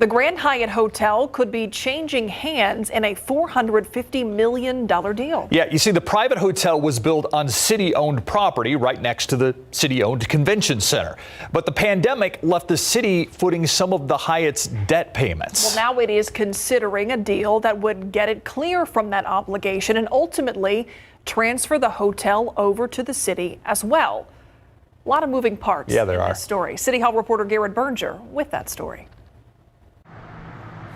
The Grand Hyatt Hotel could be changing hands in a $450 million deal. Yeah, you see, the private hotel was built on city-owned property right next to the city-owned convention center. But the pandemic left the city footing some of the Hyatt's debt payments. Well, now it is considering a deal that would get it clear from that obligation and ultimately transfer the hotel over to the city as well. A lot of moving parts in this story. City Hall reporter Garrett Berger with that story.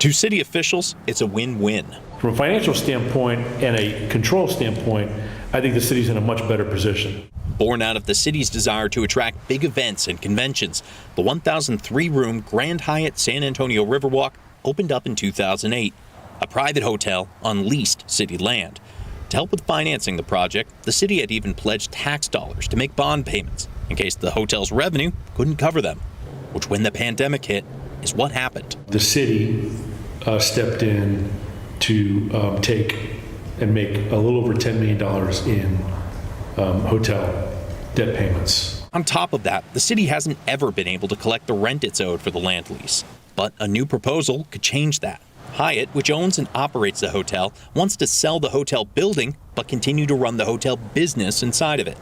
To city officials, it's a win-win. From a financial standpoint and a control standpoint, I think the city's in a much better position. Born out of the city's desire to attract big events and conventions, the 1,003-room Grand Hyatt San Antonio Riverwalk opened up in 2008. A private hotel on leased city land. To help with financing the project, the city had even pledged tax dollars to make bond payments in case the hotel's revenue couldn't cover them, which when the pandemic hit is what happened. The city stepped in to take and make a little over $10 million in hotel debt payments. On top of that, the city hasn't ever been able to collect the rent it's owed for the land lease. But a new proposal could change that. Hyatt, which owns and operates the hotel, wants to sell the hotel building but continue to run the hotel business inside of it.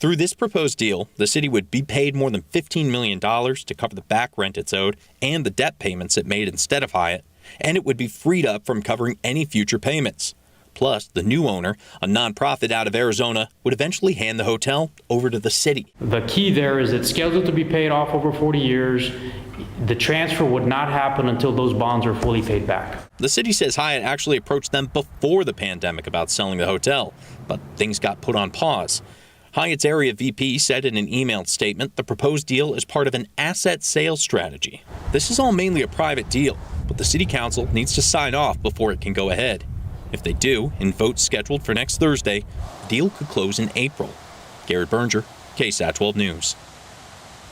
Through this proposed deal, the city would be paid more than $15 million to cover the back rent it's owed and the debt payments it made instead of Hyatt, and it would be freed up from covering any future payments. Plus, the new owner, a nonprofit out of Arizona, would eventually hand the hotel over to the city. The key there is it's scheduled to be paid off over 40 years. The transfer would not happen until those bonds are fully paid back. The city says Hyatt actually approached them before the pandemic about selling the hotel, but things got put on pause. Hyatt's area VP said in an emailed statement the proposed deal is part of an asset sales strategy. This is all mainly a private deal, but the city council needs to sign off before it can go ahead. If they do, in votes scheduled for next Thursday, the deal could close in April. Garrett Berger, KSAT 12 News.